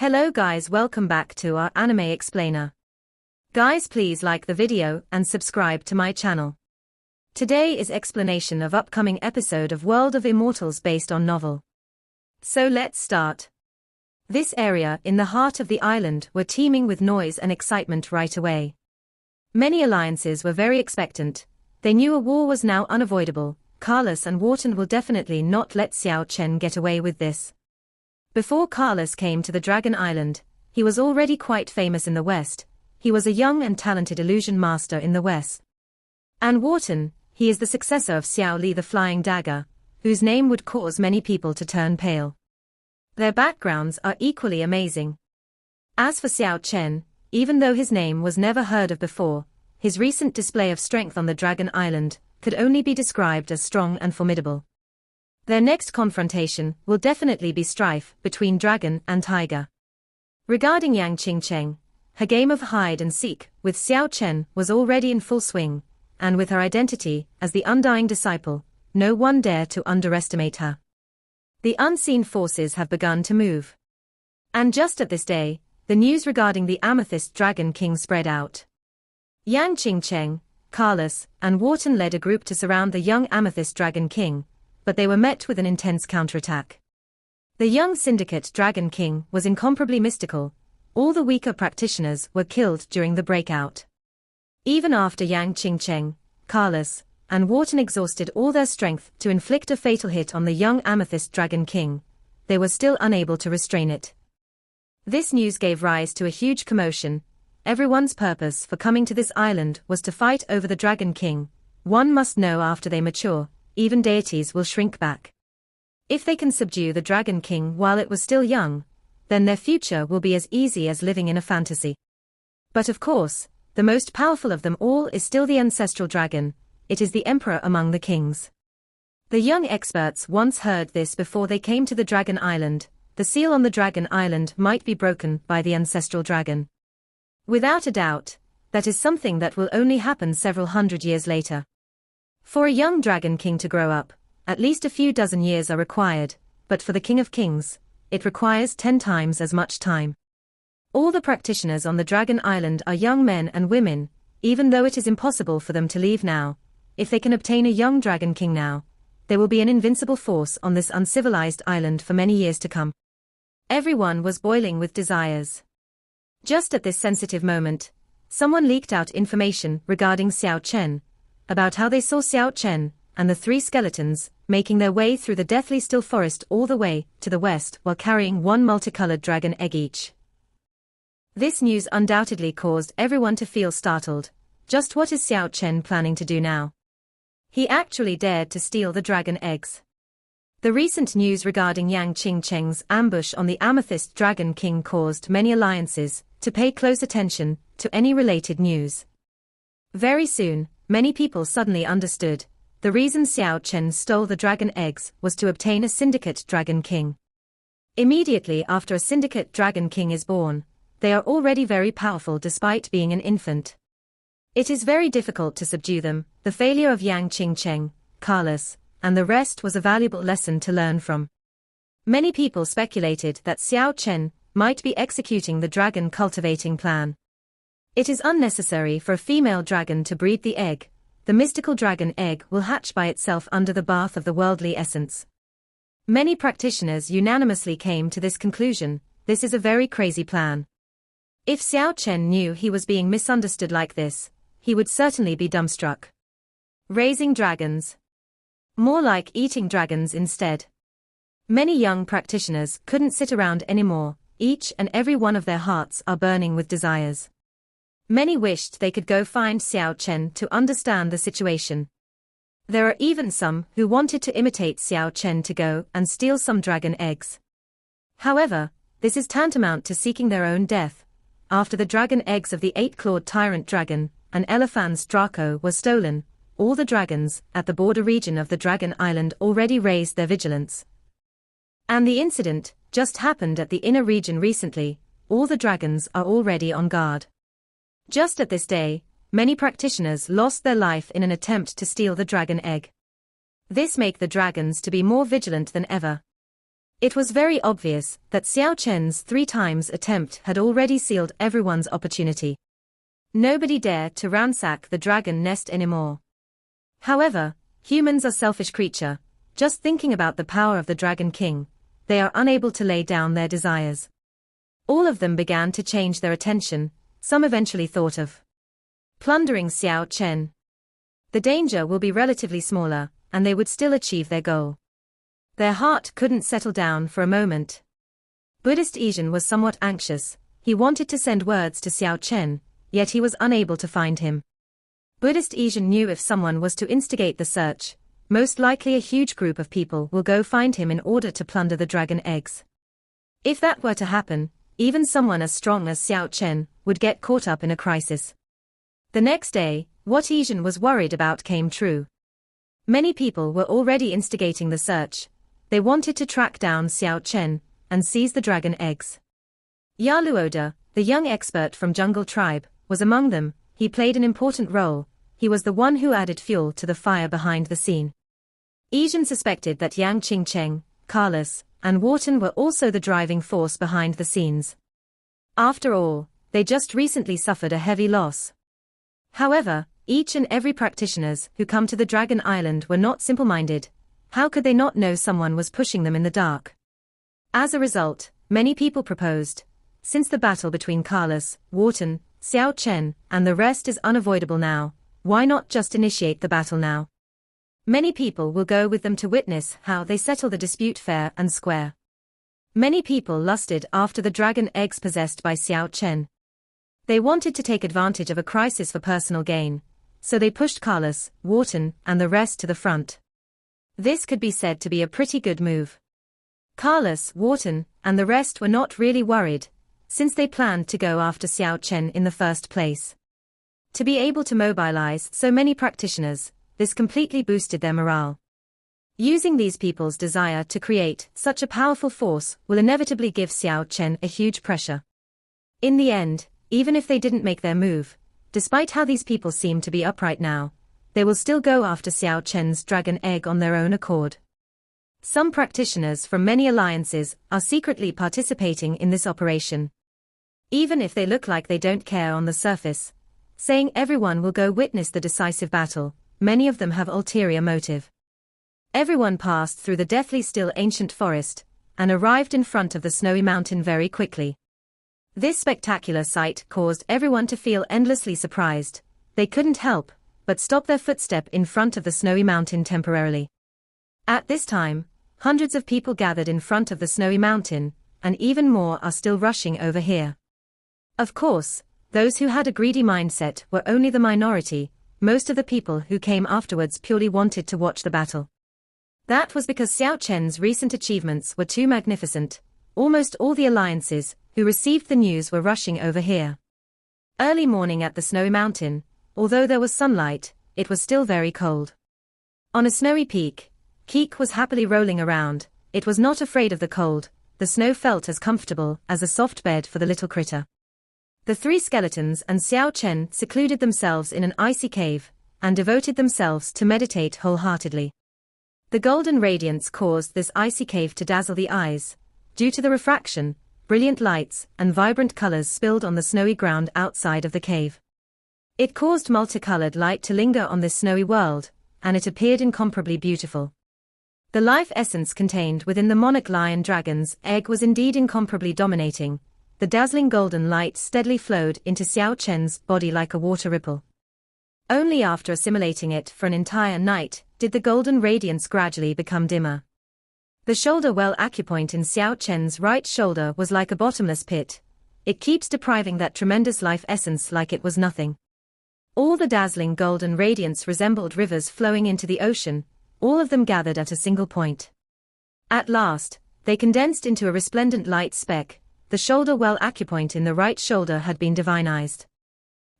Hello guys, welcome back to our anime explainer. Guys, please like the video and subscribe to my channel. Today is explanation of upcoming episode of World of Immortals based on novel. So let's start. This area in the heart of the island were teeming with noise and excitement right away. Many alliances were very expectant. They knew a war was now unavoidable. Carlos and Wharton will definitely not let Xiao Chen get away with this. Before Carlos came to the Dragon Island, he was already quite famous in the West. He was a young and talented illusion master in the West. And Wharton, he is the successor of Xiao Li the Flying Dagger, whose name would cause many people to turn pale. Their backgrounds are equally amazing. As for Xiao Chen, even though his name was never heard of before, his recent display of strength on the Dragon Island could only be described as strong and formidable. Their next confrontation will definitely be strife between dragon and tiger. Regarding Yang Qingcheng, her game of hide and seek with Xiao Chen was already in full swing, and with her identity as the undying disciple, no one dare to underestimate her. The unseen forces have begun to move. And just at this day, the news regarding the Amethyst Dragon King spread out. Yang Qingcheng, Carlos, and Wharton led a group to surround the young Amethyst Dragon King, but they were met with an intense counterattack. The young Syndicate Dragon King was incomparably mystical. All the weaker practitioners were killed during the breakout. Even after Yang Qingcheng, Carlos, and Wharton exhausted all their strength to inflict a fatal hit on the young Amethyst Dragon King, they were still unable to restrain it. This news gave rise to a huge commotion. Everyone's purpose for coming to this island was to fight over the Dragon King. One must know after they mature, even deities will shrink back. If they can subdue the Dragon King while it was still young, then their future will be as easy as living in a fantasy. But of course, the most powerful of them all is still the ancestral dragon. It is the emperor among the kings. The young experts once heard this before they came to the Dragon Island. The seal on the Dragon Island might be broken by the ancestral dragon. Without a doubt, that is something that will only happen several hundred years later. For a young Dragon King to grow up, at least a few dozen years are required, but for the King of Kings, it requires 10 times as much time. All the practitioners on the Dragon Island are young men and women, even though it is impossible for them to leave now. If they can obtain a young Dragon King now, they will be an invincible force on this uncivilized island for many years to come. Everyone was boiling with desires. Just at this sensitive moment, someone leaked out information regarding Xiao Chen, about how they saw Xiao Chen and the 3 skeletons making their way through the deathly still forest all the way to the west while carrying 1 multicolored dragon egg each. This news undoubtedly caused everyone to feel startled. Just what is Xiao Chen planning to do now? He actually dared to steal the dragon eggs. The recent news regarding Yang Qingcheng's ambush on the Amethyst Dragon King caused many alliances to pay close attention to any related news. Very soon, many people suddenly understood. The reason Xiao Chen stole the dragon eggs was to obtain a Syndicate Dragon King. Immediately after a Syndicate Dragon King is born, they are already very powerful despite being an infant. It is very difficult to subdue them. The failure of Yang Qingcheng, Carlos, and the rest was a valuable lesson to learn from. Many people speculated that Xiao Chen might be executing the dragon cultivating plan. It is unnecessary for a female dragon to breed the egg. The mystical dragon egg will hatch by itself under the bath of the worldly essence. Many practitioners unanimously came to this conclusion. This is a very crazy plan. If Xiao Chen knew he was being misunderstood like this, he would certainly be dumbstruck. Raising dragons. More like eating dragons instead. Many young practitioners couldn't sit around anymore. Each and every one of their hearts are burning with desires. Many wished they could go find Xiao Chen to understand the situation. There are even some who wanted to imitate Xiao Chen to go and steal some dragon eggs. However, this is tantamount to seeking their own death. After the dragon eggs of the 8-clawed tyrant dragon, and Elephant's Draco was stolen, all the dragons at the border region of the Dragon Island already raised their vigilance. And the incident just happened at the inner region recently. All the dragons are already on guard. Just at this day, many practitioners lost their life in an attempt to steal the dragon egg. This make the dragons to be more vigilant than ever. It was very obvious that Xiao Chen's 3 times attempt had already sealed everyone's opportunity. Nobody dared to ransack the dragon nest anymore. However, humans are selfish creatures. Just thinking about the power of the Dragon King, they are unable to lay down their desires. All of them began to change their attention. Some eventually thought of plundering Xiao Chen. The danger will be relatively smaller, and they would still achieve their goal. Their heart couldn't settle down for a moment. Buddhist Asian was somewhat anxious. He wanted to send words to Xiao Chen, yet he was unable to find him. Buddhist Asian knew if someone was to instigate the search, most likely a huge group of people will go find him in order to plunder the dragon eggs. If that were to happen, even someone as strong as Xiao Chen would get caught up in a crisis. The next day, what Asian was worried about came true. Many people were already instigating the search. They wanted to track down Xiao Chen and seize the dragon eggs. Ya Luoda, the young expert from Jungle Tribe, was among them. He played an important role. He was the one who added fuel to the fire behind the scene. Asian suspected that Yang Qingcheng, Carlos, and Wharton were also the driving force behind the scenes. After all, they just recently suffered a heavy loss. However, each and every practitioners who come to the Dragon Island were not simple-minded. How could they not know someone was pushing them in the dark? As a result, many people proposed, since the battle between Carlos, Wharton, Xiao Chen, and the rest is unavoidable now, why not just initiate the battle now? Many people will go with them to witness how they settle the dispute fair and square. Many people lusted after the dragon eggs possessed by Xiao Chen. They wanted to take advantage of a crisis for personal gain, so they pushed Carlos, Wharton, and the rest to the front. This could be said to be a pretty good move. Carlos, Wharton, and the rest were not really worried, since they planned to go after Xiao Chen in the first place. To be able to mobilize so many practitioners, this completely boosted their morale. Using these people's desire to create such a powerful force will inevitably give Xiao Chen a huge pressure. In the end, even if they didn't make their move, despite how these people seem to be upright now, they will still go after Xiao Chen's dragon egg on their own accord. Some practitioners from many alliances are secretly participating in this operation. Even if they look like they don't care on the surface, saying everyone will go witness the decisive battle, many of them have ulterior motive. Everyone passed through the deathly still ancient forest, and arrived in front of the snowy mountain very quickly. This spectacular sight caused everyone to feel endlessly surprised. They couldn't help but stop their footstep in front of the snowy mountain temporarily. At this time, hundreds of people gathered in front of the snowy mountain, and even more are still rushing over here. Of course, those who had a greedy mindset were only the minority. Most of the people who came afterwards purely wanted to watch the battle. That was because Xiao Chen's recent achievements were too magnificent. Almost all the alliances who received the news were rushing over here. Early morning at the snowy mountain, although there was sunlight, it was still very cold. On a snowy peak, Keek was happily rolling around. It was not afraid of the cold. The snow felt as comfortable as a soft bed for the little critter. The 3 skeletons and Xiao Chen secluded themselves in an icy cave, and devoted themselves to meditate wholeheartedly. The golden radiance caused this icy cave to dazzle the eyes. Due to the refraction, brilliant lights and vibrant colors spilled on the snowy ground outside of the cave. It caused multicolored light to linger on this snowy world, and it appeared incomparably beautiful. The life essence contained within the monarch lion dragon's egg was indeed incomparably dominating. The dazzling golden light steadily flowed into Xiao Chen's body like a water ripple. Only after assimilating it for an entire night did the golden radiance gradually become dimmer. The shoulder well acupoint in Xiao Chen's right shoulder was like a bottomless pit. It keeps depriving that tremendous life essence like it was nothing. All the dazzling golden radiance resembled rivers flowing into the ocean, all of them gathered at a single point. At last, they condensed into a resplendent light speck. The shoulder well acupoint in the right shoulder had been divinized.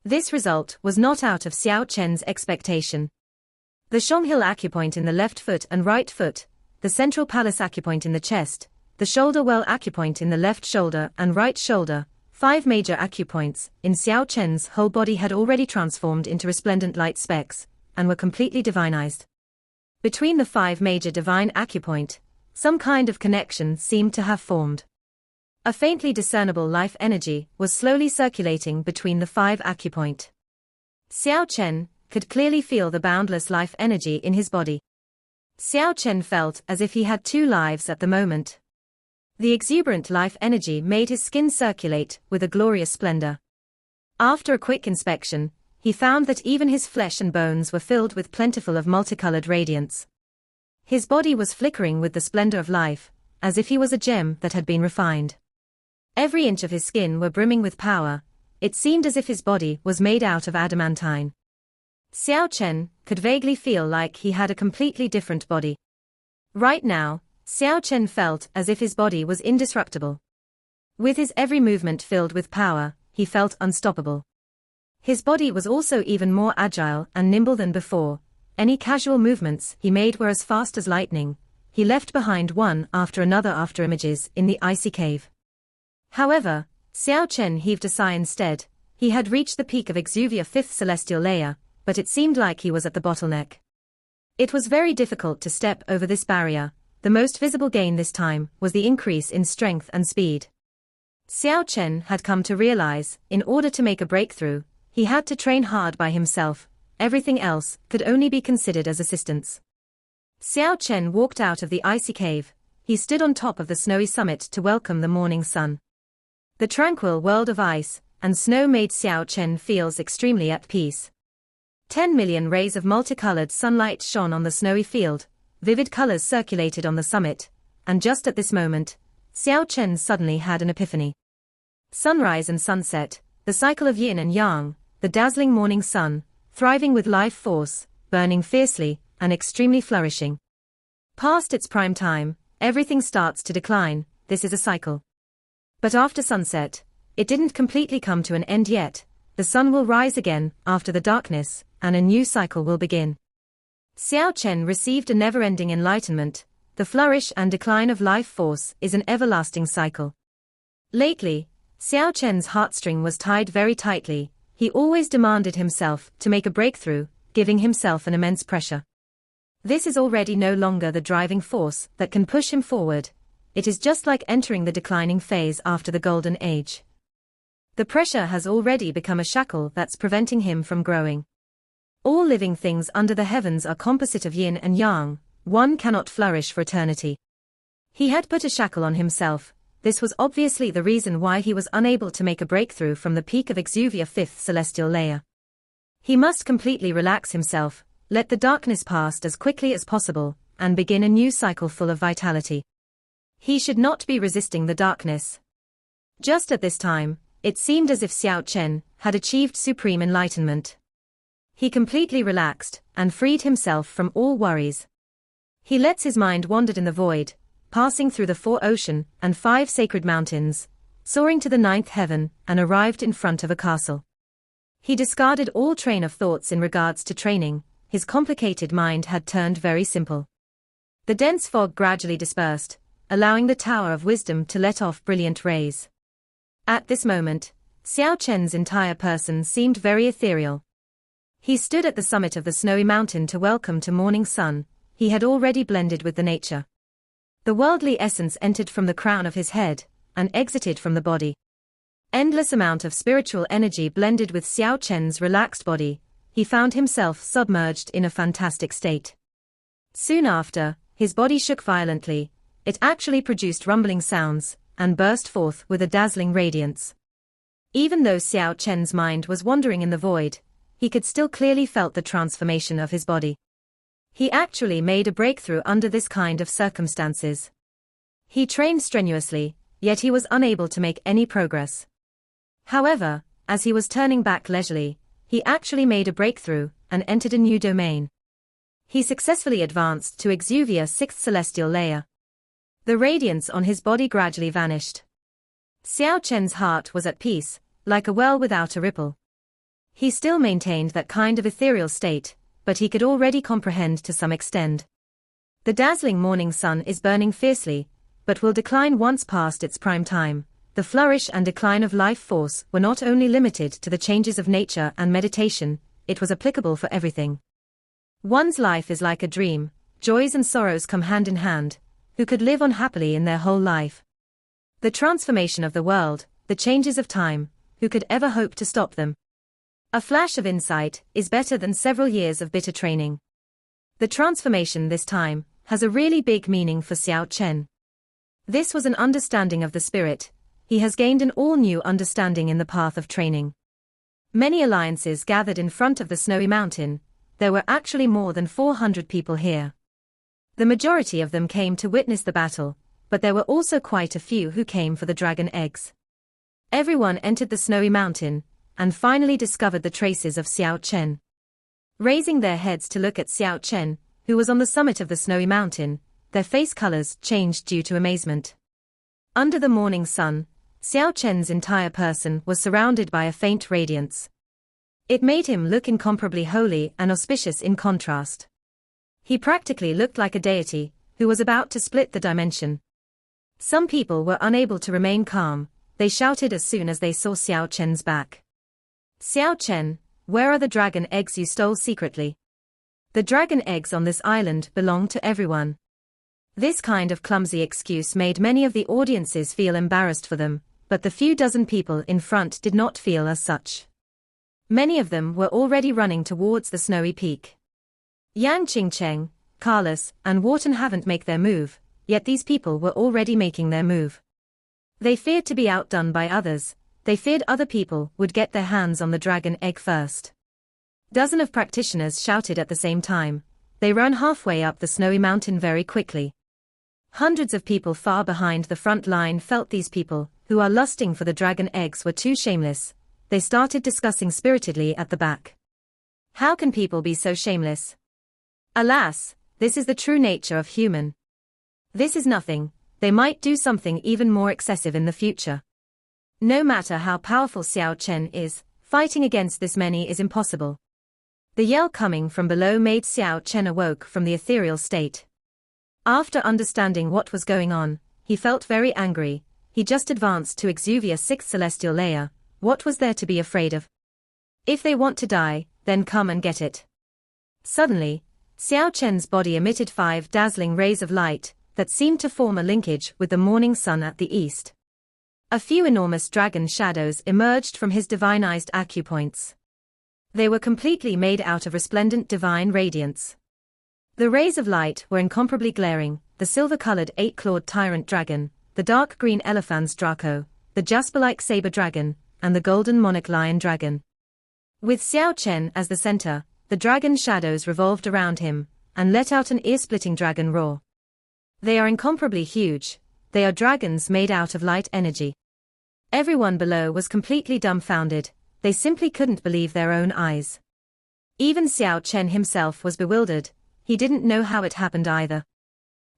This result was not out of Xiao Chen's expectation. The Shonghil acupoint in the left foot and right foot, the central palace acupoint in the chest, the shoulder well acupoint in the left shoulder and right shoulder, 5 major acupoints in Xiao Chen's whole body had already transformed into resplendent light specks, and were completely divinized. Between the 5 major divine acupoint, some kind of connection seemed to have formed. A faintly discernible life energy was slowly circulating between the 5 acupoint. Xiao Chen could clearly feel the boundless life energy in his body. Xiao Chen felt as if he had 2 lives at the moment. The exuberant life energy made his skin circulate with a glorious splendor. After a quick inspection, he found that even his flesh and bones were filled with plentiful of multicolored radiance. His body was flickering with the splendor of life, as if he was a gem that had been refined. Every inch of his skin were brimming with power. It seemed as if his body was made out of adamantine. Xiao Chen could vaguely feel like he had a completely different body. Right now, Xiao Chen felt as if his body was indestructible. With his every movement filled with power, he felt unstoppable. His body was also even more agile and nimble than before. Any casual movements he made were as fast as lightning. He left behind one after another after images in the icy cave. However, Xiao Chen heaved a sigh instead. He had reached the peak of Exuvia 5th celestial layer, but it seemed like he was at the bottleneck. It was very difficult to step over this barrier. The most visible gain this time was the increase in strength and speed. Xiao Chen had come to realize, in order to make a breakthrough, he had to train hard by himself. Everything else could only be considered as assistance. Xiao Chen walked out of the icy cave. He stood on top of the snowy summit to welcome the morning sun. The tranquil world of ice and snow made Xiao Chen feel extremely at peace. 10 million rays of multicolored sunlight shone on the snowy field, vivid colors circulated on the summit, and just at this moment, Xiao Chen suddenly had an epiphany. Sunrise and sunset, the cycle of yin and yang, the dazzling morning sun, thriving with life force, burning fiercely, and extremely flourishing. Past its prime time, everything starts to decline. This is a cycle. But after sunset, it didn't completely come to an end yet. The sun will rise again after the darkness, and a new cycle will begin. Xiao Chen received a never-ending enlightenment. The flourish and decline of life force is an everlasting cycle. Lately, Xiao Chen's heartstring was tied very tightly. He always demanded himself to make a breakthrough, giving himself an immense pressure. This is already no longer the driving force that can push him forward. It is just like entering the declining phase after the golden age. The pressure has already become a shackle that's preventing him from growing. All living things under the heavens are composite of yin and yang. One cannot flourish for eternity. He had put a shackle on himself. This was obviously the reason why he was unable to make a breakthrough from the peak of Exuvia 5th celestial layer. He must completely relax himself, let the darkness pass as quickly as possible, and begin a new cycle full of vitality. He should not be resisting the darkness. Just at this time, it seemed as if Xiao Chen had achieved supreme enlightenment. He completely relaxed and freed himself from all worries. He lets his mind wander in the void, passing through the 4 ocean and 5 sacred mountains, soaring to the 9th heaven, and arrived in front of a castle. He discarded all train of thoughts in regards to training. His complicated mind had turned very simple. The dense fog gradually dispersed, allowing the Tower of Wisdom to let off brilliant rays. At this moment, Xiao Chen's entire person seemed very ethereal. He stood at the summit of the snowy mountain to welcome to morning sun. He had already blended with the nature. The worldly essence entered from the crown of his head and exited from the body. Endless amount of spiritual energy blended with Xiao Chen's relaxed body. He found himself submerged in a fantastic state. Soon after, his body shook violently. It actually produced rumbling sounds and burst forth with a dazzling radiance. Even though Xiao Chen's mind was wandering in the void, he could still clearly felt the transformation of his body. He actually made a breakthrough under this kind of circumstances. He trained strenuously, yet he was unable to make any progress. However, as he was turning back leisurely, he actually made a breakthrough and entered a new domain. He successfully advanced to Exuvia 6th celestial layer. The radiance on his body gradually vanished. Xiao Chen's heart was at peace, like a well without a ripple. He still maintained that kind of ethereal state, but he could already comprehend to some extent. The dazzling morning sun is burning fiercely, but will decline once past its prime time. The flourish and decline of life force were not only limited to the changes of nature and meditation, it was applicable for everything. One's life is like a dream, joys and sorrows come hand in hand. who could live on happily in their whole life. The transformation of the world, the changes of time, who could ever hope to stop them? A flash of insight is better than several years of bitter training. The transformation this time has a really big meaning for Xiao Chen. This was an understanding of the spirit. He has gained an all-new understanding in the path of training. Many alliances gathered in front of the snowy mountain. There were actually more than 400 people here. The majority of them came to witness the battle, but there were also quite a few who came for the dragon eggs. Everyone entered the snowy mountain, and finally discovered the traces of Xiao Chen. Raising their heads to look at Xiao Chen, who was on the summit of the snowy mountain, their face colors changed due to amazement. Under the morning sun, Xiao Chen's entire person was surrounded by a faint radiance. It made him look incomparably holy and auspicious in contrast. He practically looked like a deity, who was about to split the dimension. Some people were unable to remain calm. They shouted as soon as they saw Xiao Chen's back. Xiao Chen, where are the dragon eggs you stole secretly? The dragon eggs on this island belong to everyone. This kind of clumsy excuse made many of the audiences feel embarrassed for them, but the few dozen people in front did not feel as such. Many of them were already running towards the snowy peak. Yang Qingcheng, Carlos, and Wharton haven't made their move, yet these people were already making their move. They feared to be outdone by others. They feared other people would get their hands on the dragon egg first. Dozens of practitioners shouted at the same time. They ran halfway up the snowy mountain very quickly. Hundreds of people far behind the front line felt these people, who are lusting for the dragon eggs, were too shameless. They started discussing spiritedly at the back. How can people be so shameless? Alas, this is the true nature of human. This is nothing. They might do something even more excessive in the future. No matter how powerful Xiao Chen is, fighting against this many is impossible. The yell coming from below made Xiao Chen awoke from the ethereal state. After understanding what was going on, he felt very angry. He just advanced to Exuvia 6th celestial layer. What was there to be afraid of? If they want to die, then come and get it. Suddenly, Xiao Chen's body emitted 5 dazzling rays of light that seemed to form a linkage with the morning sun at the east. A few enormous dragon shadows emerged from his divinized acupoints. They were completely made out of resplendent divine radiance. The rays of light were incomparably glaring: the silver-colored 8-clawed tyrant dragon, the dark green elephant's Draco, the jasper-like saber dragon, and the golden monarch lion dragon. With Xiao Chen as the center, the dragon shadows revolved around him, and let out an ear-splitting dragon roar. They are incomparably huge. They are dragons made out of light energy. Everyone below was completely dumbfounded. They simply couldn't believe their own eyes. Even Xiao Chen himself was bewildered. He didn't know how it happened either.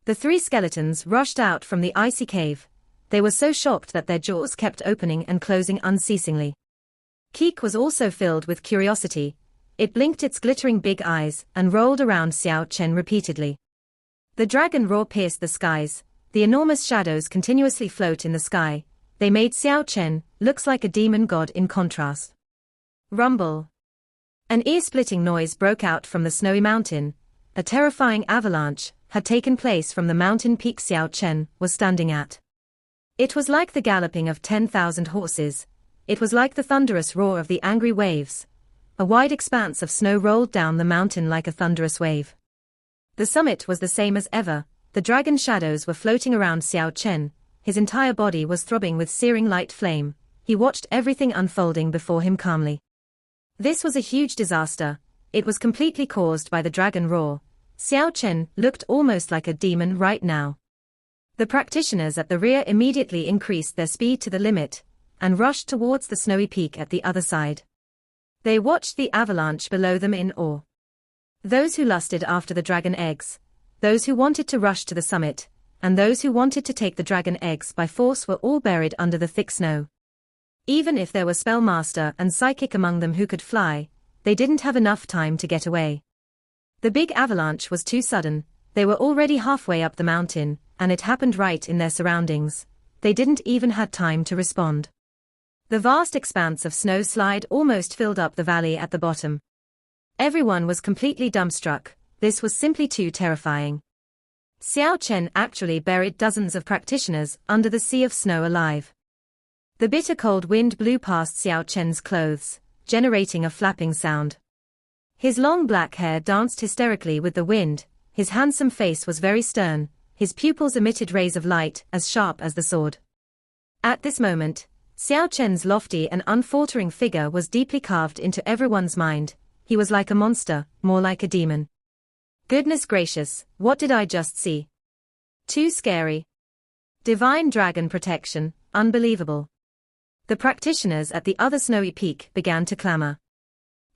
The 3 skeletons rushed out from the icy cave. They were so shocked that their jaws kept opening and closing unceasingly. Keek was also filled with curiosity. It blinked its glittering big eyes and rolled around Xiao Chen repeatedly. The dragon roar pierced the skies. The enormous shadows continuously float in the sky. They made Xiao Chen looks like a demon god in contrast. Rumble. An ear-splitting noise broke out from the snowy mountain. A terrifying avalanche had taken place from the mountain peak Xiao Chen was standing at. It was like the galloping of 10,000 horses. It was like the thunderous roar of the angry waves. A wide expanse of snow rolled down the mountain like a thunderous wave. The summit was the same as ever. The dragon shadows were floating around Xiao Chen. His entire body was throbbing with searing light flame. He watched everything unfolding before him calmly. This was a huge disaster. It was completely caused by the dragon roar. Xiao Chen looked almost like a demon right now. The practitioners at the rear immediately increased their speed to the limit and rushed towards the snowy peak at the other side. They watched the avalanche below them in awe. Those who lusted after the dragon eggs, those who wanted to rush to the summit, and those who wanted to take the dragon eggs by force were all buried under the thick snow. Even if there were spellmaster and psychic among them who could fly, they didn't have enough time to get away. The big avalanche was too sudden. They were already halfway up the mountain, and it happened right in their surroundings. They didn't even have time to respond. The vast expanse of snow slide almost filled up the valley at the bottom. Everyone was completely dumbstruck. This was simply too terrifying. Xiao Chen actually buried dozens of practitioners under the sea of snow alive. The bitter cold wind blew past Xiao Chen's clothes, generating a flapping sound. His long black hair danced hysterically with the wind, his handsome face was very stern, his pupils emitted rays of light as sharp as the sword. At this moment, Xiao Chen's lofty and unfaltering figure was deeply carved into everyone's mind. He was like a monster, more like a demon. Goodness gracious, what did I just see? Too scary. Divine dragon protection, unbelievable. The practitioners at the other snowy peak began to clamor.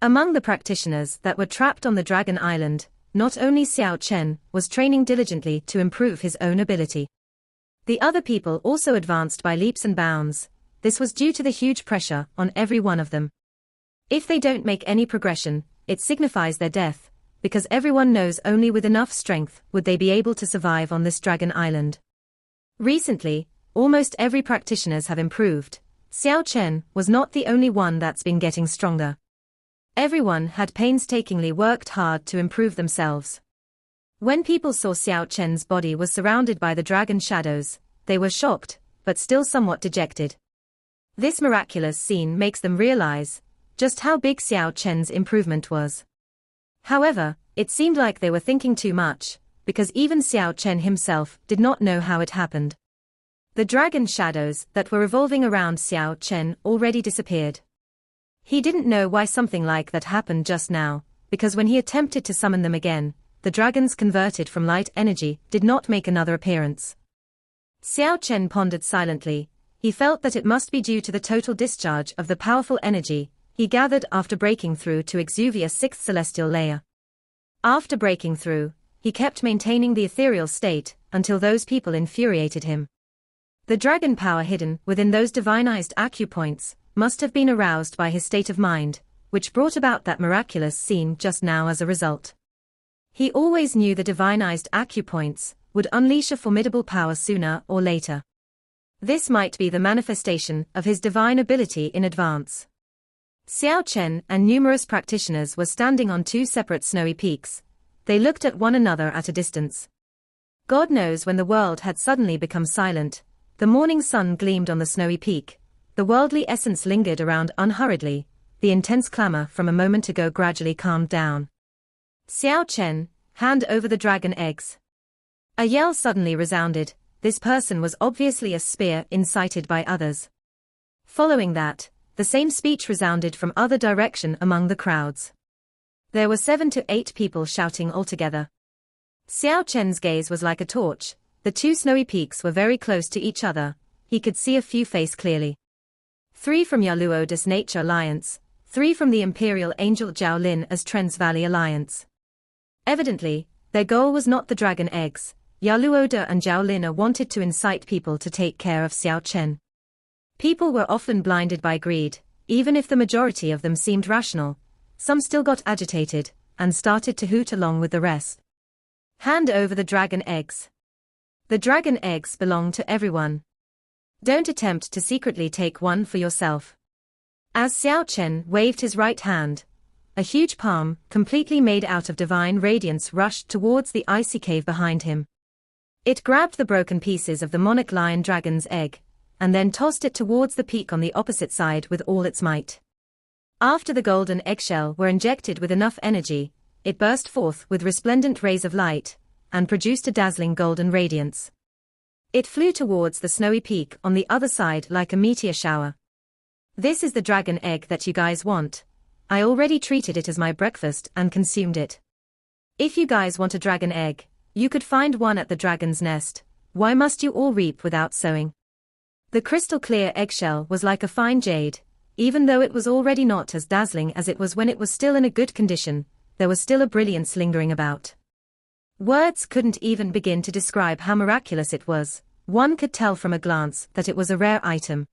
Among the practitioners that were trapped on the Dragon Island, not only Xiao Chen was training diligently to improve his own ability. The other people also advanced by leaps and bounds. This was due to the huge pressure on every one of them. If they don't make any progression, it signifies their death, because everyone knows only with enough strength would they be able to survive on this Dragon Island. Recently, almost every practitioners have improved. Xiao Chen was not the only one that's been getting stronger. Everyone had painstakingly worked hard to improve themselves. When people saw Xiao Chen's body was surrounded by the dragon shadows, they were shocked, but still somewhat dejected. This miraculous scene makes them realize just how big Xiao Chen's improvement was. However, it seemed like they were thinking too much, because even Xiao Chen himself did not know how it happened. The dragon shadows that were revolving around Xiao Chen already disappeared. He didn't know why something like that happened just now, because when he attempted to summon them again, the dragons converted from light energy did not make another appearance. Xiao Chen pondered silently. He felt that it must be due to the total discharge of the powerful energy he gathered after breaking through to Exuvia's sixth celestial layer. After breaking through, he kept maintaining the ethereal state until those people infuriated him. The dragon power hidden within those divinized acupoints must have been aroused by his state of mind, which brought about that miraculous scene just now as a result. He always knew the divinized acupoints would unleash a formidable power sooner or later. This might be the manifestation of his divine ability in advance. Xiao Chen and numerous practitioners were standing on two separate snowy peaks. They looked at one another at a distance. God knows when the world had suddenly become silent. The morning sun gleamed on the snowy peak. The worldly essence lingered around unhurriedly. The intense clamor from a moment ago gradually calmed down. Xiao Chen, hand over the dragon eggs. A yell suddenly resounded. This person was obviously a spear incited by others. Following that, the same speech resounded from other direction among the crowds. There were 7 to 8 people shouting altogether. Xiao Chen's gaze was like a torch. The two snowy peaks were very close to each other. He could see a few faces clearly. 3 from Yaluo Des Nature Alliance, 3 from the Imperial Angel Zhao Lin as Trent's Valley Alliance. Evidently, their goal was not the dragon eggs. Yaluo De and Zhao Lin wanted to incite people to take care of Xiao Chen. People were often blinded by greed, even if the majority of them seemed rational. Some still got agitated, and started to hoot along with the rest. Hand over the dragon eggs. The dragon eggs belong to everyone. Don't attempt to secretly take one for yourself. As Xiao Chen waved his right hand, a huge palm, completely made out of divine radiance, rushed towards the icy cave behind him. It grabbed the broken pieces of the monarch lion dragon's egg, and then tossed it towards the peak on the opposite side with all its might. After the golden eggshell were injected with enough energy, it burst forth with resplendent rays of light, and produced a dazzling golden radiance. It flew towards the snowy peak on the other side like a meteor shower. This is the dragon egg that you guys want. I already treated it as my breakfast and consumed it. If you guys want a dragon egg, you could find one at the dragon's nest. Why must you all reap without sowing? The crystal-clear eggshell was like a fine jade. Even though it was already not as dazzling as it was when it was still in a good condition, there was still a brilliance lingering about. Words couldn't even begin to describe how miraculous it was. One could tell from a glance that it was a rare item.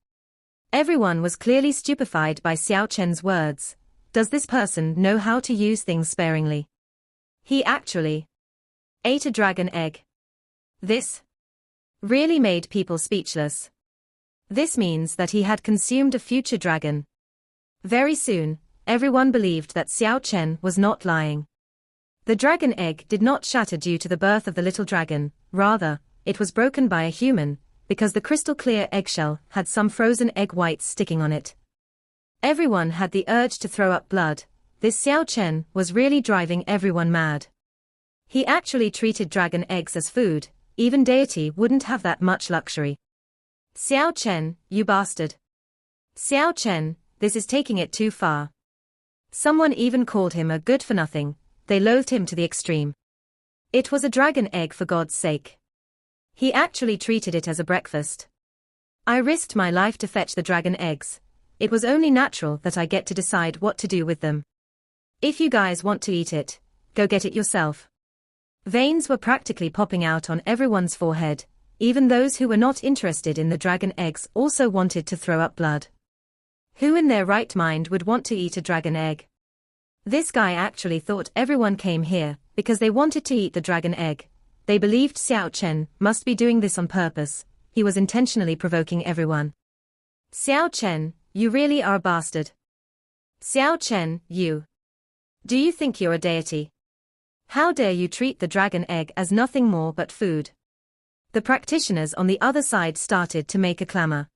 Everyone was clearly stupefied by Xiao Chen's words. Does this person know how to use things sparingly? He actually ate a dragon egg. This really made people speechless. This means that he had consumed a future dragon. Very soon, everyone believed that Xiao Chen was not lying. The dragon egg did not shatter due to the birth of the little dragon, rather, it was broken by a human, because the crystal-clear eggshell had some frozen egg whites sticking on it. Everyone had the urge to throw up blood. This Xiao Chen was really driving everyone mad. He actually treated dragon eggs as food, even deity wouldn't have that much luxury. Xiao Chen, you bastard. Xiao Chen, this is taking it too far. Someone even called him a good-for-nothing, they loathed him to the extreme. It was a dragon egg for God's sake. He actually treated it as a breakfast. I risked my life to fetch the dragon eggs. It was only natural that I get to decide what to do with them. If you guys want to eat it, go get it yourself. Veins were practically popping out on everyone's forehead, even those who were not interested in the dragon eggs also wanted to throw up blood. Who in their right mind would want to eat a dragon egg? This guy actually thought everyone came here because they wanted to eat the dragon egg. They believed Xiao Chen must be doing this on purpose. He was intentionally provoking everyone. Xiao Chen, you really are a bastard. Xiao Chen, you. Do you think you're a deity? How dare you treat the dragon egg as nothing more but food? The practitioners on the other side started to make a clamor.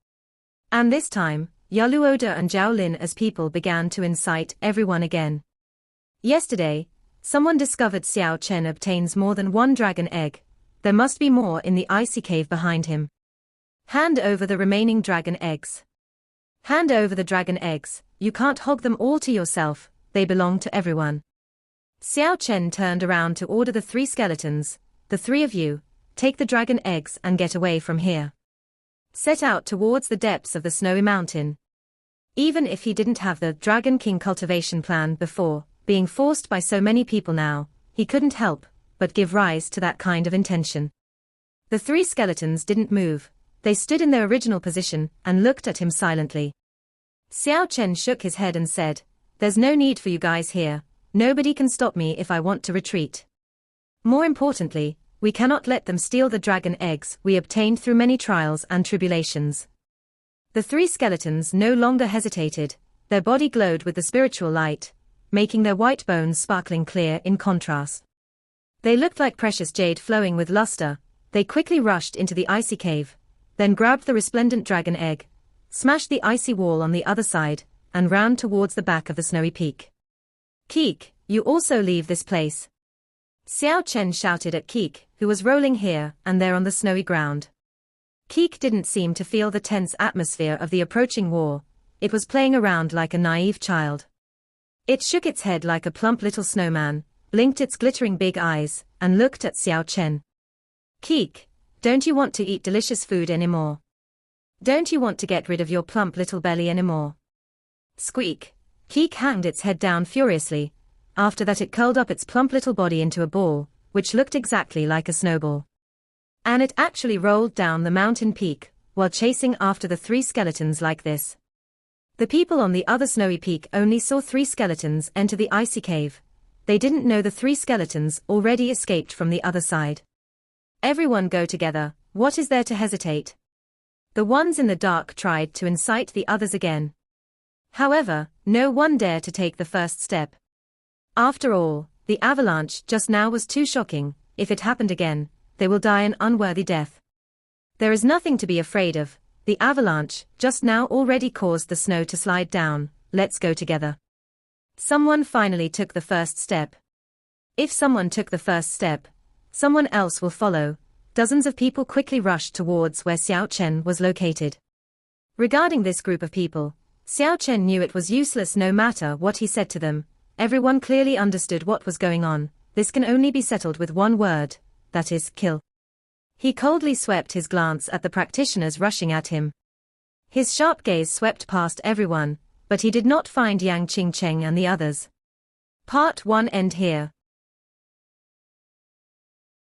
And this time, Yaluoda and Zhao Lin as people began to incite everyone again. Yesterday, someone discovered Xiao Chen obtains more than one dragon egg. There must be more in the icy cave behind him. Hand over the remaining dragon eggs. Hand over the dragon eggs, you can't hog them all to yourself, they belong to everyone. Xiao Chen turned around to order the 3 skeletons, the 3 of you, take the dragon eggs and get away from here. Set out towards the depths of the snowy mountain. Even if he didn't have the Dragon King cultivation plan before, being forced by so many people now, he couldn't help but give rise to that kind of intention. The 3 skeletons didn't move, they stood in their original position and looked at him silently. Xiao Chen shook his head and said, "There's no need for you guys here, nobody can stop me if I want to retreat. More importantly, we cannot let them steal the dragon eggs we obtained through many trials and tribulations." The 3 skeletons no longer hesitated, their body glowed with the spiritual light, making their white bones sparkling clear in contrast. They looked like precious jade flowing with luster. They quickly rushed into the icy cave, then grabbed the resplendent dragon egg, smashed the icy wall on the other side, and ran towards the back of the snowy peak. "Keek, you also leave this place." Xiao Chen shouted at Keek, who was rolling here and there on the snowy ground. Keek didn't seem to feel the tense atmosphere of the approaching war. It was playing around like a naive child. It shook its head like a plump little snowman, blinked its glittering big eyes, and looked at Xiao Chen. "Keek, don't you want to eat delicious food anymore? Don't you want to get rid of your plump little belly anymore?" Squeak. Keek hanged its head down furiously. After that it curled up its plump little body into a ball, which looked exactly like a snowball. And it actually rolled down the mountain peak, while chasing after the 3 skeletons like this. The people on the other snowy peak only saw 3 skeletons enter the icy cave. They didn't know the 3 skeletons already escaped from the other side. Everyone go together, what is there to hesitate? The ones in the dark tried to incite the others again. However, no one dared to take the first step. After all, the avalanche just now was too shocking. If it happened again, they will die an unworthy death. There is nothing to be afraid of. The avalanche just now already caused the snow to slide down. Let's go together. Someone finally took the first step. If someone took the first step, someone else will follow. Dozens of people quickly rushed towards where Xiao Chen was located. Regarding this group of people, Xiao Chen knew it was useless no matter what he said to them. Everyone clearly understood what was going on. This can only be settled with one word, that is, kill. He coldly swept his glance at the practitioners rushing at him. His sharp gaze swept past everyone, but he did not find Yang Qingcheng and the others. Part 1 end here.